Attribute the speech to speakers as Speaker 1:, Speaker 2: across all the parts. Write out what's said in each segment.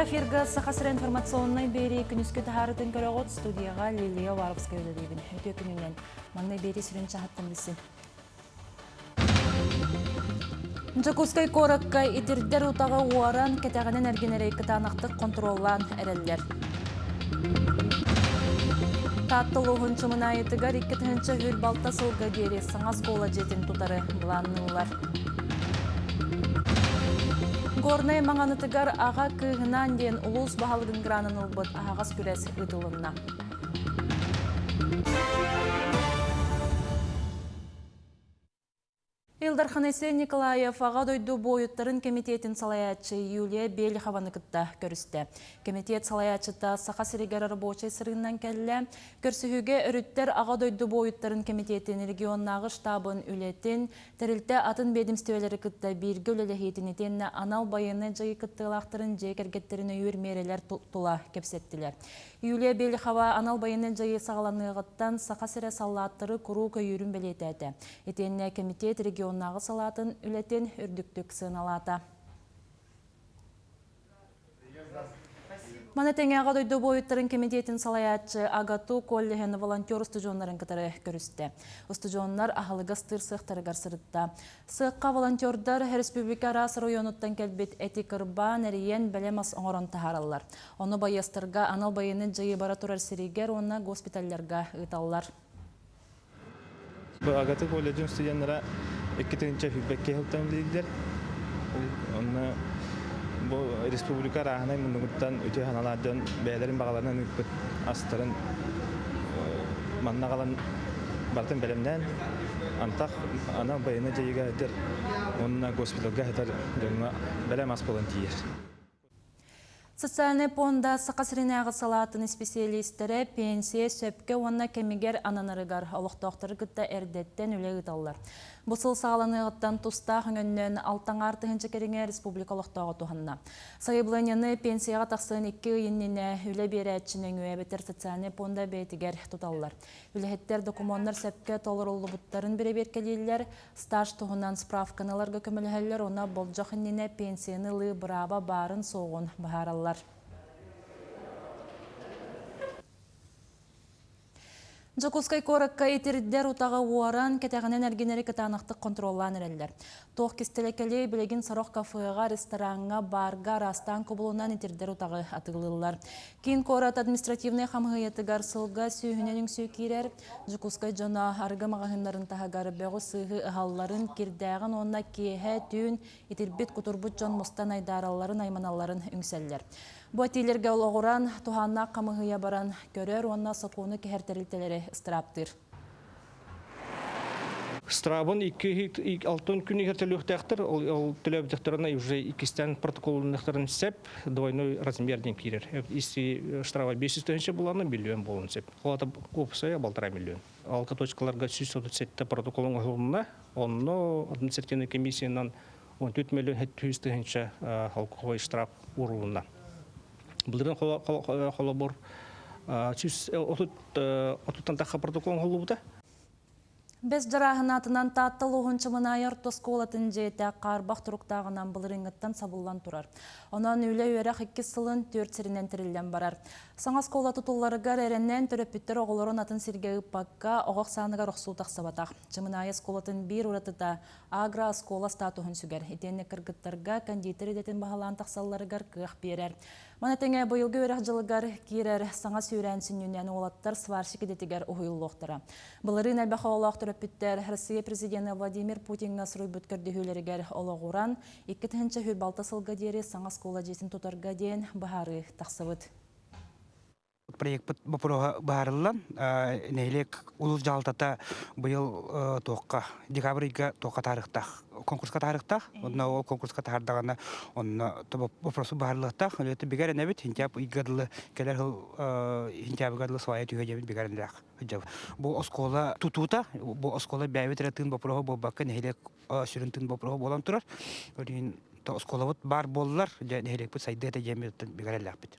Speaker 1: Прямых эфирга сахасыр информационной бери күнүскө тахарытын көрөгөт студияга Лилия Варовская өдөрүбүн. Өтө күнүнен маңнай бери сүрүн чахаттын билсин. Жакускай коракка итирдер утага уаран кетаганын эргенерей кытанактык контроллан эреллер. Таттылуғын чымына етігар 2-тінші хүл балта сылға дері саңа скола жетін тұтары бұланнылар. Горнай маңанытыгар аға күйінан ден ұлыс бағалығын гранын ұлбыт ағас күрес ұтылынна. Илдар Ханесе Николаев аға дойду бойыттарын комитетін салаятчы Юлия Белихаваныкытта көрісті. Комитет салаятчыта сақа сирегер рабочай сырғынан кәлі. Көрсіхіге үріттер аға дойду бойыттарын комитетін регионнағы штабын үлетін, тәрілті атын бедімстевелері кытта біргі өлелі етінетенні анал байыны жайы кыттылақтырын жекергеттерін үйір мерелер тұла кепсеттілер. Юлия Белихава анал байыны жайы сағаланығыттан сақа сире салаттыры құру көйірін белетәді. Етенне комитет регионнағы салатын үлетін үрдіктік сыналата. Манетен аға дойду бойыттарын комитетін салаятчы Агату коллеген волонтер студионларын кітары көрісті. Студионлар ахалыға стыр сықтарығар сырытта. Сыққа волонтердар республика рас райоnuттан кәлбет этикырба нәриен бәлемас оңырын тахаралар. Оны байыстырға анал байыны жайы бара тұрар сиригер, оны госпитальларға ұталар.
Speaker 2: Агату коллеген студионлара 2-тінші фидбекке хылтан білдер. Оны республика рахынай мұндығыттан өте ханалардан бәйлерін бағаларынан үкпіт астырын манна қалан бартын бәлемден антақ ана байына жайыға әтір онына госпиталға әтір бәлем ас болын тиер.
Speaker 1: Социальный понда сақасырынағы салатын специалистері пенсия сөпке онына кемегер ананырығар олықтақтыры күтті әрдеттен үлі ұталар. Бұсыл сағаланығыттан тұстақ өңіннен алтан артығыншы керіңе республикалықтағы туғанна. Сайыбланияны пенсияға тақсын 2 үйініне үлі бері әтшінің өйәбетер социальный понда бәйтігер тұталар. Үліхеттер документтар сөпке толыр олы бұттарын бірі беркелейлер, стаж тұғынан справканаларға көмілігелер, ona болжақынніне пенсияны лы бұраба барын соғын бағаралар. Жакускай коракка итирдер утага уаран кетегенен эргенери кытанактык контроллан эреллер. Тох кистелекелей билеген сарох кафега, ресторанга, барга, растан кубулунан итирдер утагы атылылар. Кин корат административный хамгыятыгар сылга сүйүнөнүң сүйкирер. Жакускай жана арга магазиндарын тагар бөгө сыгы ыгалларын кирдаган онна кехе түн итирбит кутурбут жон мустан айдараларын айманаларын үңселлер. Бу атилерге олоғуран туханна камыгыя баран көрөр, онна сокуны кехертерилтелери страптыр.
Speaker 2: Страбын 2-6 күн егертелюхтектер, ол төлөбдектеріне уже 2-стен протоколынықтарын сеп, двойной размерден кирер. Если штрафа 500 тысяч буланы, миллион болын сеп. Қолата көпсая 1,5 миллион. Алқа точкаларға 637 протоколын ғылымына, онны административный комиссиянан 14 миллион 700 тысяч алкоголь штраф урылына. Бұлдырын қолы бұр 30 таққа протоколын ғылы бұда.
Speaker 1: Без жарағынатынан таттылығын чымына ярты сколатын жейті қарбақ тұрықтағынан бұлырыңыттан сабылан тұрар. Онан үлі өрақ 2 сылын 4 сірінен тірілден барар. Саңа скола тұтыларығар әрінен түріппіттер оғылырын атын сірге ұппаққа оғақ саныға рұқсу тақсабатақ. Чымына сколатын бір ұратыда агра скола статуғын сүгер. Етені кіргіттарға кондитер едетін бағалан тақсаларығар қық берер. Манатыңа бұйылғы өрақ жылығар керер саңа сүйрән сүннен олаттар сваршик едетігер ұйылуқтыра. Бұлырын әлбәқі олақ түріппіттер Россия президенті Владимир Путинға сұрой бүткірді хүлерігер олағуран 2-тінші хүл балта сылға дері саңа скола жесін тұтарға дейін бағары тақсыбыд.
Speaker 3: Проект баарылан нәйлек улус жалтата быйыл тоққа декабрьга тоққа тарихтақ конкурска тарихтақ онна ол конкурска тардағана онна вопросы баарылықтақ өлеті бігер әнәбет хинтяп игадылы келер хинтяп игадылы свая түйгежебін бігер әнәләқ бұл оскола тутута бұл оскола бәйбет рәтін бопроғы бұл баққа нәйлек сүрінтін бопроғы болан тұрар оскола бар болылар нәйлек бұл сайды әті жеметтен бігер әнәләқ бет.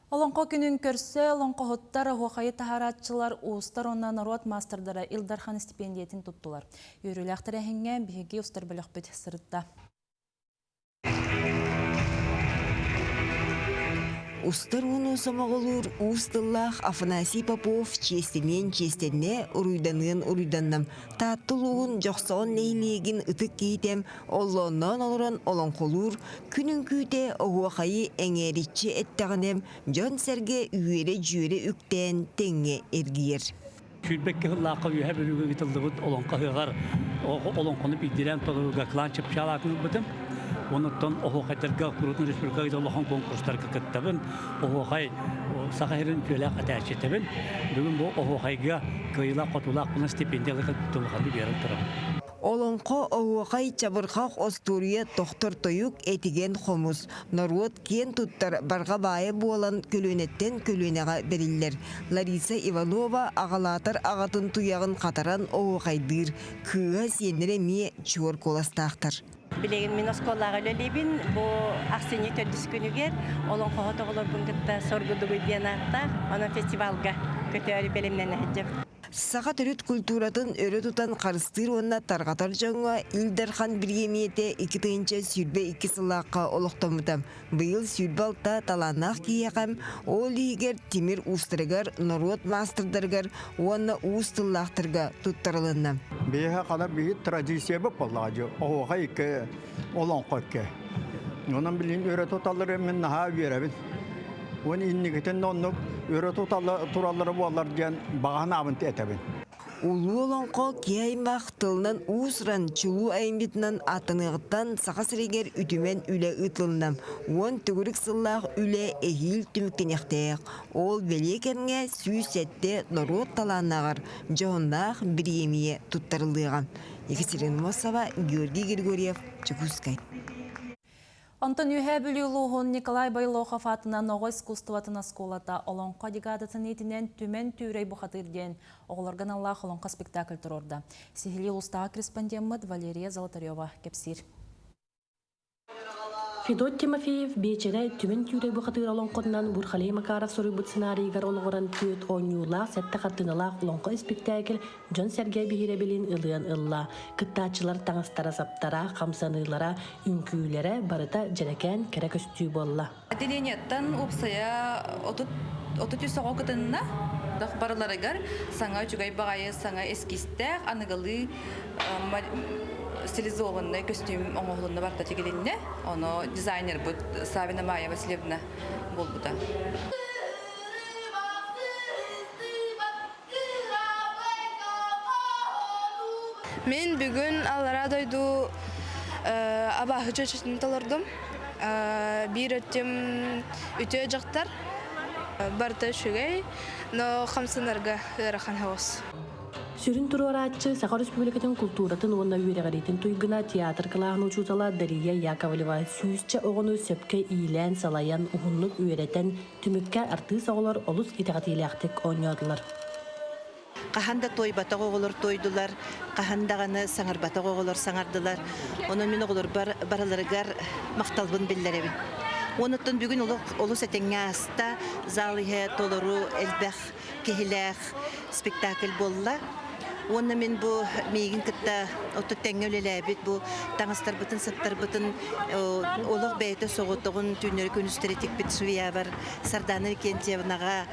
Speaker 1: Олонқо күнін көрсе, олонқо хоттар хоқайы тахаратчылар уыстар онна народ мастerdara Илдархан стипендиятын туттулар. Үйріләқтір әхінге бігі ұстар біліқ бет сырытта.
Speaker 4: Устар уну самоголур устыллах Афанасий Попов честенен честенне уруйданным. Таттылуын жоқсоғын нейлегін ытык кейтем, олоннан олыран олонқолур, күнін күйте оғуақайы әңерітші әттіғынем, жон сәрге үйері жүйері үктен теңе әргейер.
Speaker 5: Күлбекке лақы үйе бөлігі гітілдіғыт олонқағығар, олонқоны бейдерен толыға клан чепшалақын бұдым. Онуттан оғуқайдарға құрутын республикаға олоған конкурстарға кіттабын, оғуқай сақайрын көләқ әтәшетебін. Бүгін бұл оғуқайға күйілақ қотулақ бұны стипендиялық тұлғаны беріп тұрым.
Speaker 4: Олонқо оғуқай чабырқақ остурия тоқтыр тойук этиген хомус. Наруот кен туттар барға байы болан көлөнеттен көлөнеға берілер. Лариса Иванова ағалатар ағатын туяғын қатаран оғуқайдыр. Кыға сенері ме чуар коластақтар.
Speaker 6: Билеген мен осколлаға лөлебін, бұл ақсене төрдіс күнігер, олон қоғыт оғылар бұңғытта соргудығы бенақта, оның фестивалға көтері белемнен әджім.
Speaker 4: Саға түріт культуратын өрі тұтан қарыстыр онына тарғатар жаңға Илдархан Біргемиеті 2-тігінші сүрбе 2 сылаққа олықтамыдам. Бұйыл сүрбе алта таланақ кейеқам, ол егер темір ұстырығар, народ мастырдырғар, онына ұстылақтырға тұттарылынна.
Speaker 7: Бейхе қана бейхе традиция бұп болағады. Оға екі олон қөкке. Онын білін өрі тұталары мен наға веребін. Оны иннігітен оны өрі туралары болар ден бағаны абынты әтәбін.
Speaker 4: Улу олонқо кейаймақ тылынан ұсыран чулу айымбетінен атынығыттан сақасырегер үтімен үлі ұтылынам. Он түгірік сыллақ үлі әйіл түміктенектейік. Ол великенге сүйсетті народ таланағар жоғынлақ бір емие тұттарылыған. Екатерина Мосова, Георгий Григорьев, Чекускай.
Speaker 1: Антон Юхебілюлуғын Николай Байлохов атынан оғы искусстватына сколата олонқа дегадатын етінен түмен түйрей бұқатырден оғыларған Аллах олонқа спектакль тұрорда. Сихили ұстаға корреспондент Валерия Золотарева кепсир.
Speaker 8: Федот Тимофеев бечере түмен түйрей бұқатыр олонқотынан Бурхалей Макаров сұрыбыт сценарийгар олығырын түйет ойнюлақ сәтті қаттынылақ олонқа спектакль Джон Сергей Бихиребелин ылыян ылла. Кыттачылар таңыстара саптара, қамсанылара, үнкүйлері барыта жәнекен кәрі көстүй болла.
Speaker 9: Отделениеттен ұпсая отут үсі қоқытынына барыларыгар саңа жүгай бағайы саңа эскистер, анығылы стилизованный костюм оңғылында барта тегелінде. Оны дизайнер бұд Савина Майя Васильевна бол бұда.
Speaker 10: Мен бүгін алара дойду абағы чөчетін талырдым. Bir ötüm ütü жақтар. Барта шүгей, но қамсынарға ғырақан хауыз.
Speaker 8: Сүрін тұруаратчы Сақа Республикатын культуратын онна үйрегеретін туйгына театр кылағын учутала Дария Яковлева сүйісчі оғыны сөпке ийлән салаян ұғынлық үйретен түмікке артыс оғылар олыс итағатиляқтық ойнадылар.
Speaker 11: Қаханда той батақ оғылар тойдылар, қахандағаны саңар батақ оғылар саңардылар. Оны мен оғылар бараларығар мақталбын белдеребін. Оныттан бүгін олыс әтеңе аста залыға толыру әлбәқ кехіләқ спектакль болла. Оны мен бұл мейгін кітті отты тәңе өлеләбет бұл таңыстар бұтын, саптар бұтын олық бәйті соғыттығын түйінері көністеретік біт сұвия бар. Сарданы Кентьевнаға,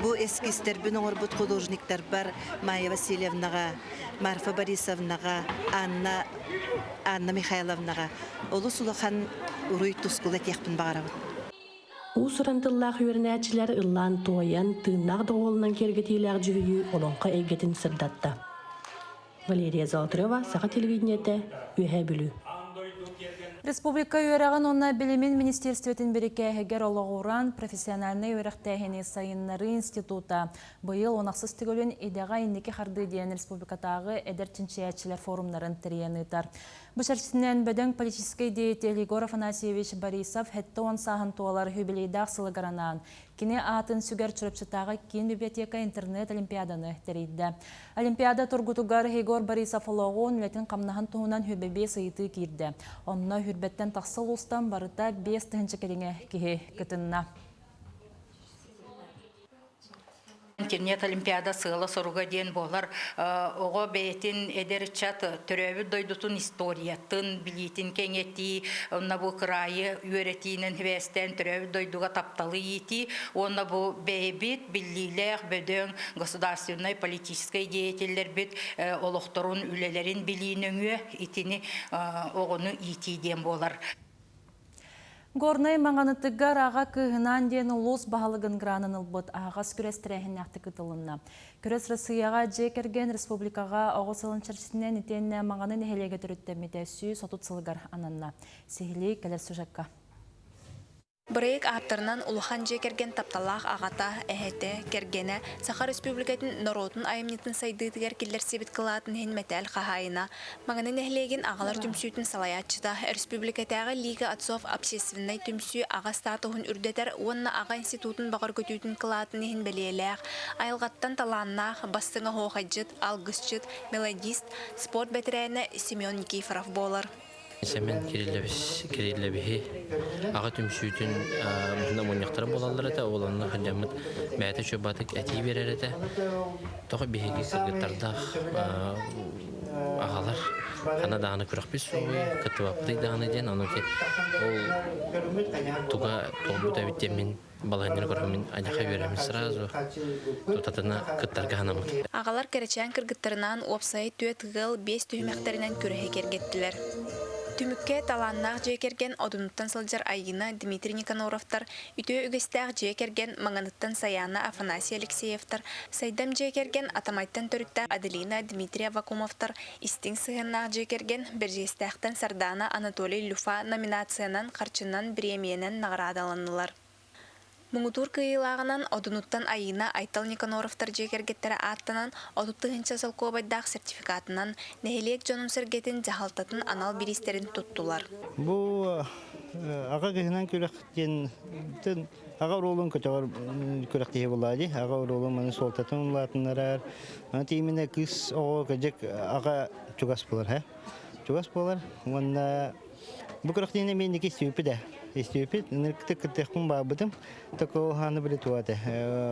Speaker 11: бұл эскистер бүн оңыр бұт художниктар бар. Майя Васильевнаға, Марфа Борисовнаға, Анна Михайловнаға. Олы сұлыған ұруй тұскылы текпін бағарабын.
Speaker 8: Усырантыллах үйернәчілер ыллан тойан тыыннақ доғолынан кергетейләқ жүгігі олонқа әйгетін сырдатта. Валерия Золотарева, Сақа телевидениеті, Үйе бүлі.
Speaker 1: Республика үйерағын онна білімін Министерстветін береке әгер олығыран профессиональный үйерақтәхені сайыннары института бұйыл онақсыз түгілін идеға иннеке қарды дейін республикатағы әдірчіншіячілер форумларын тірияныйтар. Бұшарчысынан бөдің политический деятель Егор Афанасьевич Борисов хәтті он сағын туалар юбилейдақ сылығыранан. Кене атын сүгер чүріпчітағы кен библиотека интернет олимпиаданы тәрейді. Олимпиада тұргутугар Егор Борисов олығын үлетін қамнағын туғынан хүбебе сайыты керді. Онына хүрбеттен тақсыл ұстан барыта 5 тіхінші кереңе кеге күтінна.
Speaker 12: Интернет олимпиада сыла соруга ден болар. Ого бейтин эдерчат төрөбү дойдутун историятын билитин кеңети, онна бу крайы үйрөтинен хвестен төрөбү дойдуга тапталы ити, онна бу бейбит биллилер бөдөң государственной политической деятельдер бит олохторун үлелерин билинөңү итини огону ити ден болар.
Speaker 1: Горнай маңанытыгар аға кыгынан ден улус бағалығын гранын ұлбыт ағас күрес тірәхін нақты күтілінна. Күрес Рысыяға жекерген республикаға оғысылын чарчысынен итенне маңанын эхелеге түріттемеде сүй сотут сылғар ананна. Сихилей кәлер сюжетка.
Speaker 13: Брейк артырынан улахан жекерген тапталақ ағата әхеті кергені Саха Республикатын народын айымнетін сайдыдығар келдер себет қылатын хен мәтәл қағайына. Маңанын әхлеген ағалар түмсүйтін салаятчыда Республикатағы Лига отцов общественной түмсү аға статуғын үрдетер, онна аға институтын бағар көтүйтін қылатын хен бәлеләқ. Айылғаттан таланнақ, бастыңа хоқаджыт, алғысчыт, мелодист, спорт бәтірәйіні Семен Никифоров болар.
Speaker 14: Семен Кирилловихи аға түмсүйтін бұнда мұнияқтары болалар әті, оланны қандамыд бәйті чөбатық әтей берер әті. Тоғы бейгі кіргіттардақ ағалар қана дағаны күріқ бес соғый, күттівапты дағаны ден, оны ке ол туға толбұт әбіттен мен балайныр көрімін аняқа беремін сразу, тұтатына күттарға ғанамын.
Speaker 13: Ағалар кәречен кіргіттарынан опсай түйет ғыл 5 түймәқтерінен күріхе кергеттілер. Түмікке таланнақ жекерген одуnuттан сылжар айына Дмитрий Никаноровтар, үтө үгістәқ жекерген маңаныттан Саяна Афанасий Алексеевтар, сайдам жекерген Атамайттан төріттәқ Аделина Дмитрия Вакумовтар, истің сығыннақ жекерген Бержестәқтан Сардана Анатолий Люфа номинациянан қарчынан премиянан нағырадаланылар. Мұңытур кыйылағынан одунуттан айына Айтал Никаноровтар жекергеттері аттынан одуттығынша салқобайдақ сертификатынан нәхелек жонын сіргетін жағалтатын анал биристерін тұттылар.
Speaker 15: Бұл аға күйінен көректен аға ролын көтеғар көректеге болады. Аға ролын мәні солтатын ұлатынларар. Мәні тейміне күз оғы көжек аға чугас болар. Чугас болар. Бұл көректене мен неке сүйіпі де. Истюпит, ныркты кытыхкун бабыдым, тако ханы биле туады.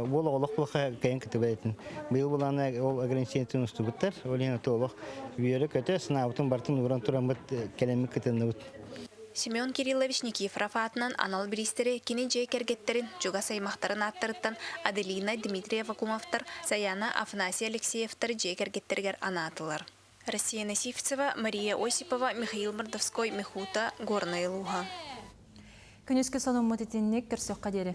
Speaker 15: Ол олох булха кайын кытыбайтын. Быйыл буланы ол ограничениятын устугуттар, олина толох үйөрө көтө сынабытын бартын уран турамыт келемик кытыныбыт.
Speaker 13: Семен Кириллович Никифоров атынан анал биристері кені жекергеттерін жуга саймақтарын аттырыттан Аделина Дмитрия Вакумовтар, Саяна Афанасий Алексеевтар жекергеттергер анатылар. Россия Насифцева, Мария Осипова, Михаил Мордовской, Мехута, Горная Луга.
Speaker 1: Күнескі соның мұтетіннек кірсіқ қадері.